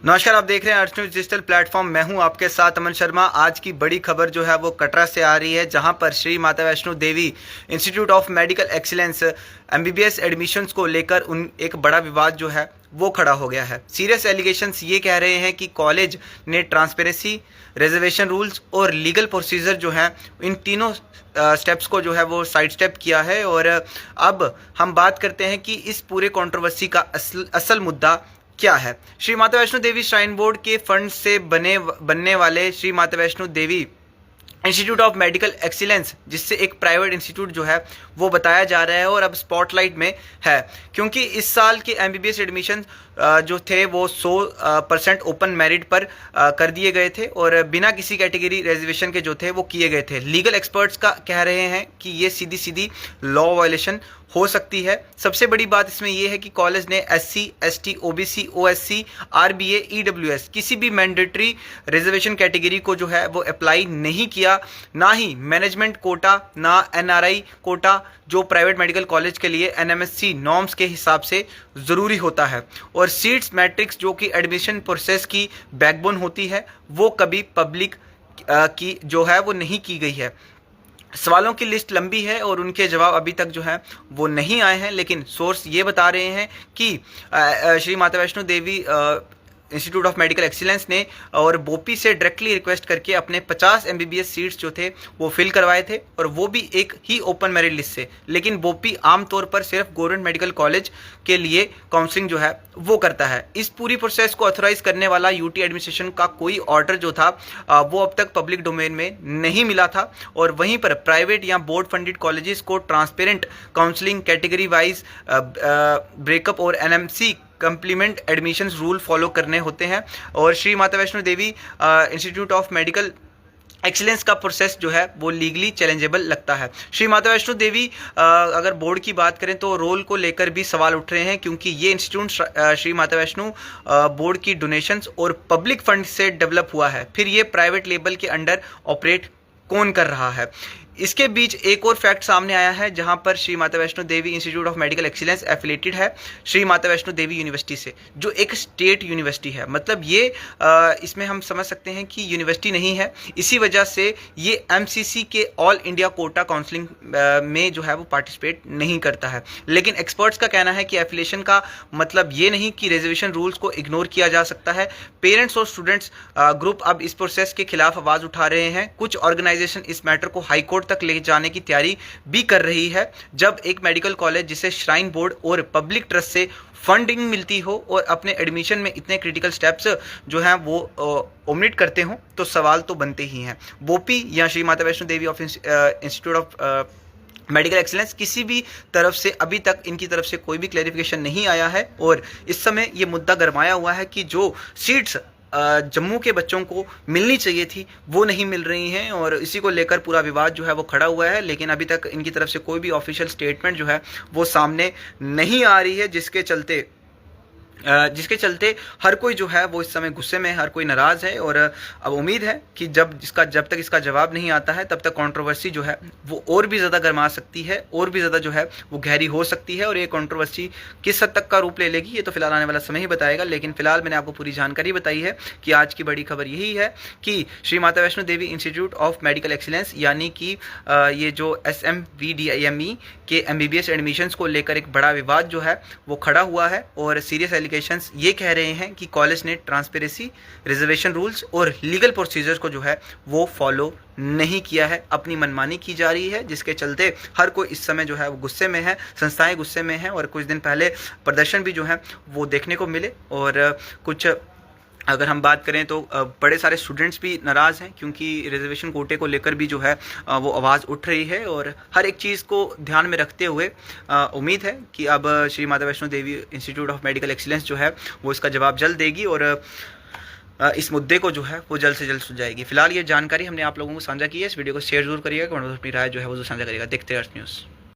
नमस्कार, आप देख रहे हैं अर्थ न्यूज डिजिटल प्लेटफॉर्म। मैं हूं आपके साथ अमन शर्मा। आज की बड़ी खबर जो है वो कटरा से आ रही है, जहां पर Shri Mata Vaishno Devi institute of medical excellence MBBS admissions को लेकर एक बड़ा विवाद जो है वो खड़ा हो गया है। सीरियस एलिगेशंस ये कह रहे हैं कि कॉलेज ने ट्रांसपेरेंसी, रिजर्वेशन रूल्स और लीगल प्रोसीजर जो हैं इन तीनों स्टेप्स को जो है वो साइड स्टेप किया है। और अब हम बात करते हैं कि इस पूरे कंट्रोवर्सी का असल मुद्दा क्या है। श्री माता वैष्णो देवी श्राइन बोर्ड के फंड से बनने वाले Shri Mata Vaishno Devi institute of medical excellence, जिससे एक प्राइवेट इंस्टीट्यूट जो है वो बताया जा रहा है और अब स्पॉटलाइट में है, क्योंकि इस साल के एमबीबीएस एडमिशन जो थे वो 100% ओपन मेरिट पर कर दिए गए थे और बिना किसी कैटेगरी रिजर्वेशन के जो थे वो किए गए थे। लीगल एक्सपर्ट्स का कह रहे हैं कि ये सीधी सीधी लॉ वायलेशन हो सकती है। सबसे बड़ी बात इसमें यह है कि कॉलेज ने SC, ST, OBC, OSC, RBA, EWS किसी भी मैंडेटरी रिजर्वेशन कैटेगरी को जो है वो अप्लाई नहीं किया, ना ही मैनेजमेंट कोटा, ना एनआरआई कोटा, जो प्राइवेट मेडिकल कॉलेज के लिए एनएमएससी नॉर्म्स के हिसाब से ज़रूरी होता है। और सीट्स मैट्रिक्स, जो कि एडमिशन प्रोसेस की बैकबोन होती है, वो कभी पब्लिक की जो है वो नहीं की गई है। सवालों की लिस्ट लंबी है और उनके जवाब अभी तक जो है वो नहीं आए हैं, लेकिन सोर्स ये बता रहे हैं कि Shri Mata Vaishno Devi institute of medical excellence ने और बोपी से डायरेक्टली रिक्वेस्ट करके अपने 50 एमबीबीएस सीट्स जो थे वो फिल करवाए थे, और वो भी एक ही ओपन मेरिट लिस्ट से। लेकिन बोपी आमतौर पर सिर्फ गवर्नमेंट मेडिकल कॉलेज के लिए काउंसलिंग जो है वो करता है। इस पूरी प्रोसेस को ऑथोराइज करने वाला यूटी एडमिनिस्ट्रेशन का कोई ऑर्डर जो था वो अब तक पब्लिक डोमेन में नहीं मिला था। और वहीं पर प्राइवेट या बोर्ड फंडेड कॉलेजेस को transparent counselling, category wise breakup और NMC complement admissions rule follow करने होते हैं। और Shri Mata Vaishno Devi institute of medical excellence का प्रोसेस जो है वो लीगली चैलेंजेबल लगता है। श्री माता वैष्णो देवी अगर बोर्ड की बात करें तो रोल को लेकर भी सवाल उठ रहे हैं, क्योंकि ये इंस्टीट्यूट श्री माता वैष्णो बोर्ड की डोनेशंस और पब्लिक फंड से डेवलप हुआ है। फिर ये प्राइवेट लेबल के अंडर ऑपरेट कौन कर रहा है। इसके बीच एक और फैक्ट सामने आया है, जहां पर Shri Mata Vaishno Devi institute of medical excellence affiliated है श्री माता वैष्णो देवी यूनिवर्सिटी से, जो एक स्टेट यूनिवर्सिटी है। मतलब ये इसमें हम समझ सकते हैं कि यूनिवर्सिटी नहीं है। इसी वजह से ये एमसीसी के ऑल इंडिया कोटा काउंसलिंग में जो है वो पार्टिसिपेट नहीं करता है। लेकिन एक्सपर्ट्स का कहना है कि एफिलेशन का मतलब ये नहीं कि रिजर्वेशन रूल्स को इग्नोर किया जा सकता है। पेरेंट्स और स्टूडेंट्स ग्रुप अब इस प्रोसेस के खिलाफ आवाज उठा रहे हैं। कुछ ऑर्गेनाइजेशन इस मैटर को हाई कोर्ट तक ले जाने की तैयारी भी कर रही है। जब एक मेडिकल कॉलेज जिसे श्राइन बोर्ड और पब्लिक ट्रस्ट से फंडिंग मिलती हो और अपने एडमिशन में इतने क्रिटिकल स्टेप्स जो हैं वो ओमिट करते हो, तो सवाल तो बनते ही हैं। बोपी या Shri Mata Vaishno Devi of institute of medical excellence किसी भी तरफ से अभी तक इनकी तरफ से कोई भी क्लैरिफिकेशन नहीं आया है। और इस समय ये मुद्दा गरमाया हुआ है कि जो सीट्स जम्मू के बच्चों को मिलनी चाहिए थी वो नहीं मिल रही हैं, और इसी को लेकर पूरा विवाद जो है वो खड़ा हुआ है। लेकिन अभी तक इनकी तरफ से कोई भी ऑफिशियल स्टेटमेंट जो है वो सामने नहीं आ रही है, जिसके चलते हर कोई जो है वो इस समय गुस्से में, हर कोई नाराज़ है। और अब उम्मीद है कि जब तक इसका जवाब नहीं आता है तब तक कंट्रोवर्सी जो है वो और भी ज़्यादा गर्मा सकती है, और भी ज़्यादा जो है वो गहरी हो सकती है। और ये कंट्रोवर्सी किस हद तक का रूप ले लेगी ये तो फिलहाल आने वाला समय ही बताएगा। लेकिन फिलहाल मैंने आपको पूरी जानकारी बताई है कि आज की बड़ी खबर यही है कि Shri Mata Vaishno Devi institute of medical excellence यानी कि ये जो SMVDIME के MBBS एडमिशन्स को लेकर एक बड़ा विवाद जो है वो खड़ा हुआ है। और सीरियस एलिगेशंस ये कह रहे हैं कि कॉलेज ने ट्रांसपेरेंसी, रिजर्वेशन रूल्स और लीगल प्रोसीजर्स को जो है वो फॉलो नहीं किया है। अपनी मनमानी की जा रही है, जिसके चलते हर कोई इस समय जो है वो गुस्से में है, संस्थाएं गुस्से में हैं। और कुछ दिन पहले प्रदर्शन भी जो है वो देखने को मिले। और कुछ अगर हम बात करें तो बड़े सारे स्टूडेंट्स भी नाराज़ हैं, क्योंकि रिजर्वेशन कोटे को लेकर भी जो है वो आवाज़ उठ रही है। और हर एक चीज़ को ध्यान में रखते हुए उम्मीद है कि अब Shri Mata Vaishno Devi institute of medical excellence जो है वो इसका जवाब जल्द देगी और इस मुद्दे को जो है वो जल्द से जल्द सुलझाएगी। फिलहाल ये जानकारी हमने आप लोगों को साझा की है। इस वीडियो को शेयर जरूर करिएगा, अपनी राय जो है वो साझा करिएगा। देखते हैं अर्थ न्यूज़।